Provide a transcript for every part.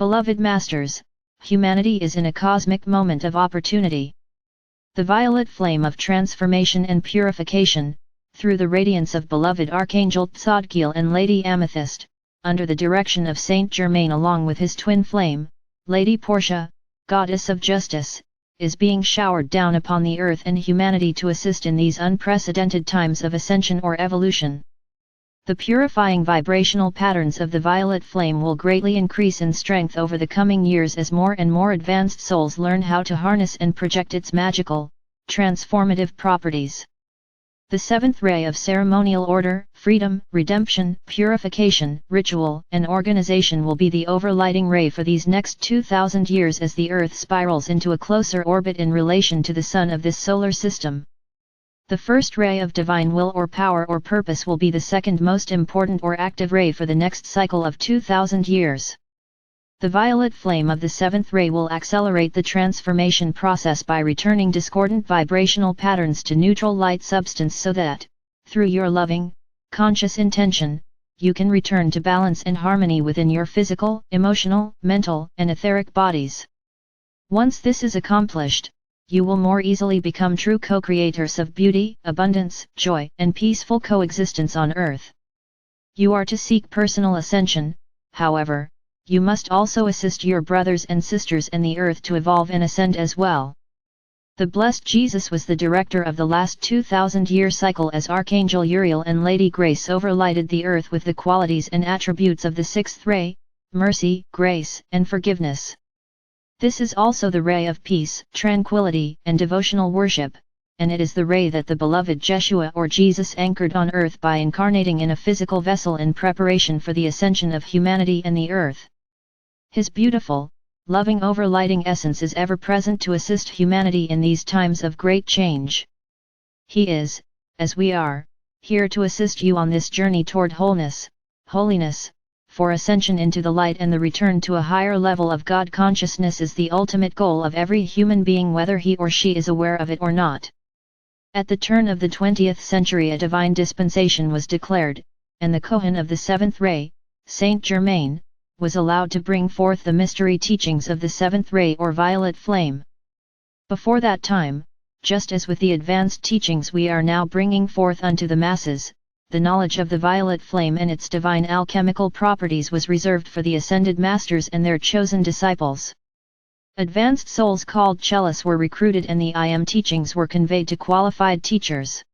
Beloved Masters, humanity is in a cosmic moment of opportunity. The violet flame of transformation and purification, through the radiance of beloved Archangel Tzadkiel and Lady Amethyst, under the direction of Saint Germain along with his twin flame, Lady Portia, Goddess of Justice, is being showered down upon the earth and humanity to assist in these unprecedented times of ascension or evolution. The purifying vibrational patterns of the violet flame will greatly increase in strength over the coming years as more and more advanced souls learn how to harness and project its magical, transformative properties. The seventh ray of ceremonial order, freedom, redemption, purification, ritual, and organization will be the overlighting ray for these next 2000 years as the Earth spirals into a closer orbit in relation to the Sun of this solar system. The first ray of divine will or power or purpose will be the second most important or active ray for the next cycle of 2000 years. The violet flame of the seventh ray will accelerate the transformation process by returning discordant vibrational patterns to neutral light substance so that, through your loving, conscious intention, you can return to balance and harmony within your physical, emotional, mental, and etheric bodies. Once this is accomplished, you will more easily become true co-creators of beauty, abundance, joy, and peaceful coexistence on earth. You are to seek personal ascension, however, you must also assist your brothers and sisters in the earth to evolve and ascend as well. The blessed Jesus was the director of the last 2000-year cycle as Archangel Uriel and Lady Grace overlighted the earth with the qualities and attributes of the sixth ray, mercy, grace, and forgiveness. This is also the ray of peace, tranquility, and devotional worship, and it is the ray that the beloved Jeshua or Jesus anchored on earth by incarnating in a physical vessel in preparation for the ascension of humanity and the earth. His beautiful, loving overlighting essence is ever present to assist humanity in these times of great change. He is, as we are, here to assist you on this journey toward wholeness, holiness, for ascension into the light, and the return to a higher level of God consciousness is the ultimate goal of every human being, whether he or she is aware of it or not. At the turn of the 20th century a divine dispensation was declared, and the Kohen of the seventh ray, Saint Germain, was allowed to bring forth the mystery teachings of the seventh ray or violet flame. Before that time, just as with the advanced teachings we are now bringing forth unto the masses, the knowledge of the violet flame and its divine alchemical properties was reserved for the ascended masters and their chosen disciples. Advanced souls called Chelas were recruited and the I Am teachings were conveyed to qualified teachers.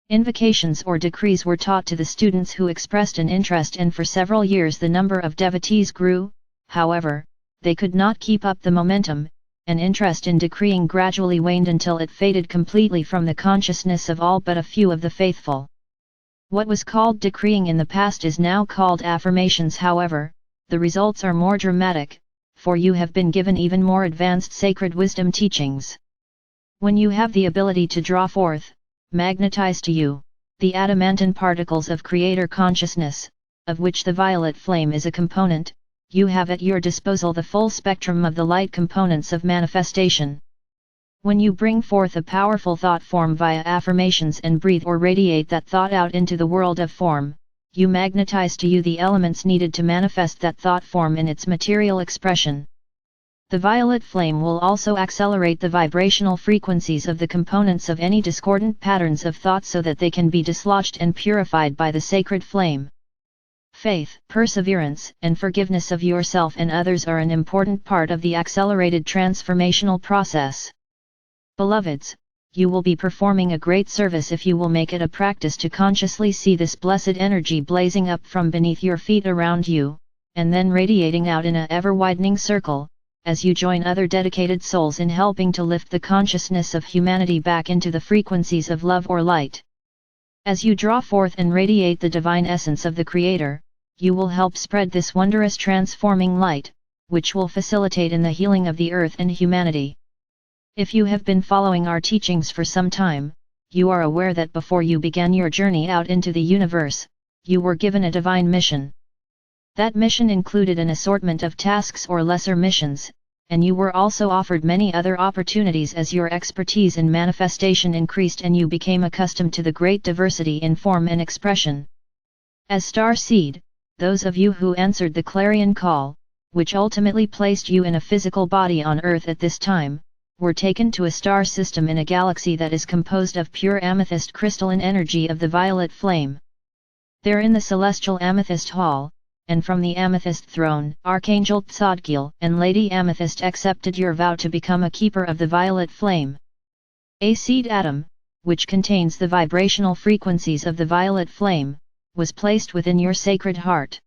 Invocations or decrees were taught to the students who expressed an interest, and for several years the number of devotees grew. However, they could not keep up the momentum, and interest in decreeing gradually waned until it faded completely from the consciousness of all but a few of the faithful. What was called decreeing in the past is now called affirmations. However, the results are more dramatic, for you have been given even more advanced sacred wisdom teachings. When you have the ability to draw forth, magnetize to you, the adamantine particles of creator consciousness, of which the violet flame is a component, you have at your disposal the full spectrum of the light components of manifestation. When you bring forth a powerful thought form via affirmations and breathe or radiate that thought out into the world of form, you magnetize to you the elements needed to manifest that thought form in its material expression. The violet flame will also accelerate the vibrational frequencies of the components of any discordant patterns of thought so that they can be dislodged and purified by the sacred flame. Faith, perseverance, and forgiveness of yourself and others are an important part of the accelerated transformational process. Beloveds, you will be performing a great service if you will make it a practice to consciously see this blessed energy blazing up from beneath your feet around you, and then radiating out in an ever-widening circle, as you join other dedicated souls in helping to lift the consciousness of humanity back into the frequencies of love or light. As you draw forth and radiate the divine essence of the Creator, you will help spread this wondrous transforming light, which will facilitate in the healing of the earth and humanity. If you have been following our teachings for some time, you are aware that before you began your journey out into the universe, you were given a divine mission. That mission included an assortment of tasks or lesser missions, and you were also offered many other opportunities as your expertise in manifestation increased and you became accustomed to the great diversity in form and expression. As star seed, those of you who answered the clarion call, which ultimately placed you in a physical body on Earth at this time, were taken to a star system in a galaxy that is composed of pure amethyst crystalline energy of the violet flame. There in the celestial amethyst hall, and from the amethyst throne, Archangel Tzadkiel and Lady Amethyst accepted your vow to become a keeper of the violet flame. A seed atom, which contains the vibrational frequencies of the violet flame, was placed within your sacred heart.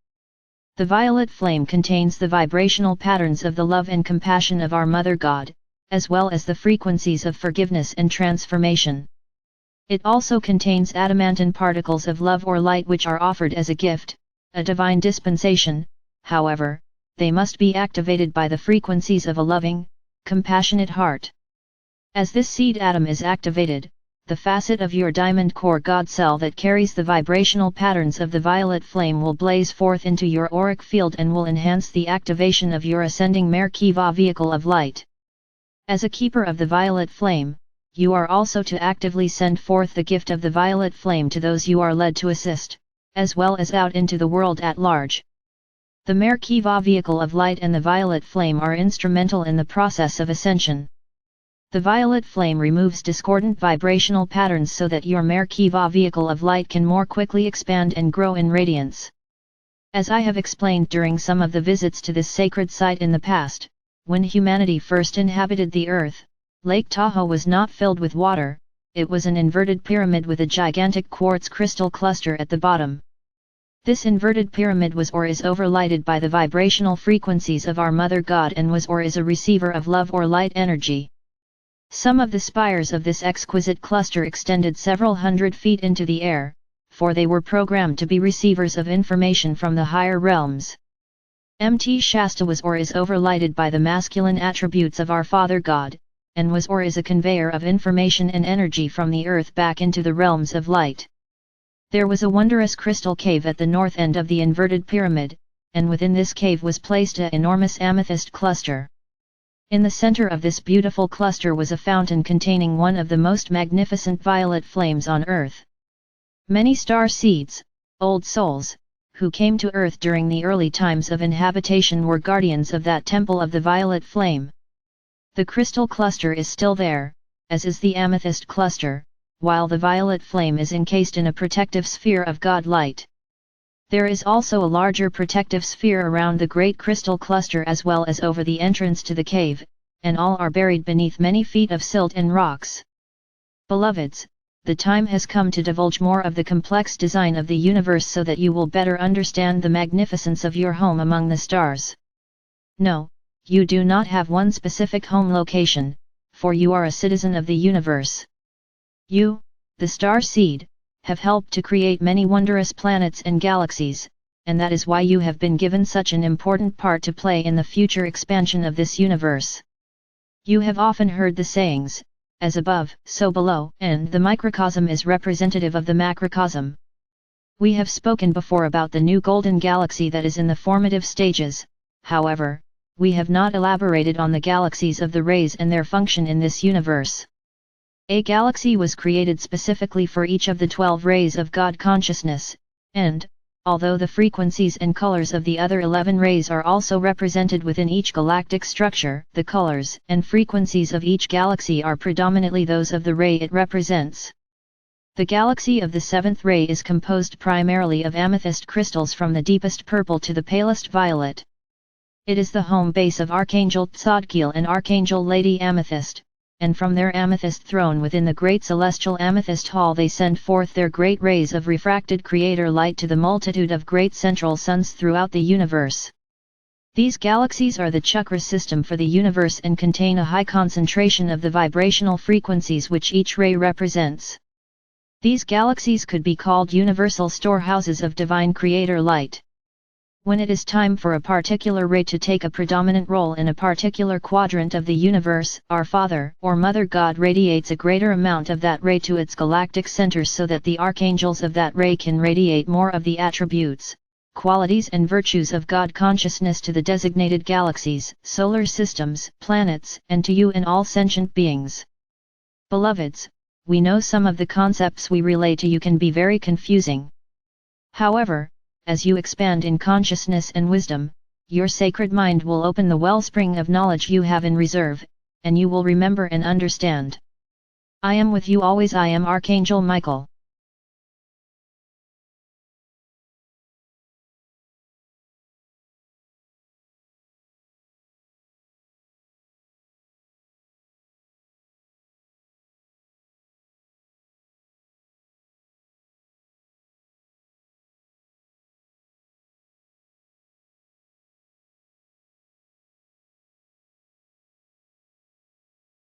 The violet flame contains the vibrational patterns of the love and compassion of our Mother God, as well as the frequencies of forgiveness and transformation. It also contains adamantine particles of love or light which are offered as a gift, a divine dispensation. However, they must be activated by the frequencies of a loving, compassionate heart. As this seed atom is activated, the facet of your diamond core God cell that carries the vibrational patterns of the violet flame will blaze forth into your auric field and will enhance the activation of your ascending Merkava vehicle of light. As a keeper of the violet flame, you are also to actively send forth the gift of the violet flame to those you are led to assist, as well as out into the world at large. The Merkava vehicle of light and the violet flame are instrumental in the process of ascension. The violet flame removes discordant vibrational patterns so that your Merkava vehicle of light can more quickly expand and grow in radiance. As I have explained during some of the visits to this sacred site in the past, when humanity first inhabited the earth, Lake Tahoe was not filled with water, it was an inverted pyramid with a gigantic quartz crystal cluster at the bottom. This inverted pyramid was or is overlighted by the vibrational frequencies of our Mother God and was or is a receiver of love or light energy. Some of the spires of this exquisite cluster extended several hundred feet into the air, for they were programmed to be receivers of information from the higher realms. Mt. Shasta was or is overlighted by the masculine attributes of our Father God, and was or is a conveyor of information and energy from the earth back into the realms of light. There was a wondrous crystal cave at the north end of the inverted pyramid, and within this cave was placed an enormous amethyst cluster. In the center of this beautiful cluster was a fountain containing one of the most magnificent violet flames on earth. Many star seeds, old souls, who came to earth during the early times of inhabitation were guardians of that temple of the violet flame. The crystal cluster is still there, as is the amethyst cluster, while the violet flame is encased in a protective sphere of God light. There is also a larger protective sphere around the great crystal cluster as well as over the entrance to the cave, and all are buried beneath many feet of silt and rocks. Beloveds, the time has come to divulge more of the complex design of the universe so that you will better understand the magnificence of your home among the stars. No, you do not have one specific home location, for you are a citizen of the universe. You, the star seed, have helped to create many wondrous planets and galaxies, and that is why you have been given such an important part to play in the future expansion of this universe. You have often heard the sayings, as above, so below, and the microcosm is representative of the macrocosm. We have spoken before about the new golden galaxy that is in the formative stages, however, we have not elaborated on the galaxies of the rays and their function in this universe. A galaxy was created specifically for each of the 12 rays of God consciousness, and, although the frequencies and colors of the other 11 rays are also represented within each galactic structure, the colors and frequencies of each galaxy are predominantly those of the ray it represents. The galaxy of the 7th ray is composed primarily of amethyst crystals from the deepest purple to the palest violet. It is the home base of Archangel Tzadkiel and Archangel Lady Amethyst, and from their amethyst throne within the great celestial amethyst hall they send forth their great rays of refracted creator light to the multitude of great central suns throughout the universe. These galaxies are the chakra system for the universe and contain a high concentration of the vibrational frequencies which each ray represents. These galaxies could be called universal storehouses of divine creator light. When it is time for a particular ray to take a predominant role in a particular quadrant of the universe, our Father or Mother God radiates a greater amount of that ray to its galactic centers so that the archangels of that ray can radiate more of the attributes, qualities and virtues of God consciousness to the designated galaxies, solar systems, planets, and to you and all sentient beings. Beloveds, we know some of the concepts we relay to you can be very confusing. However, as you expand in consciousness and wisdom, your sacred mind will open the wellspring of knowledge you have in reserve, and you will remember and understand. I am with you always. I am Archangel Michael.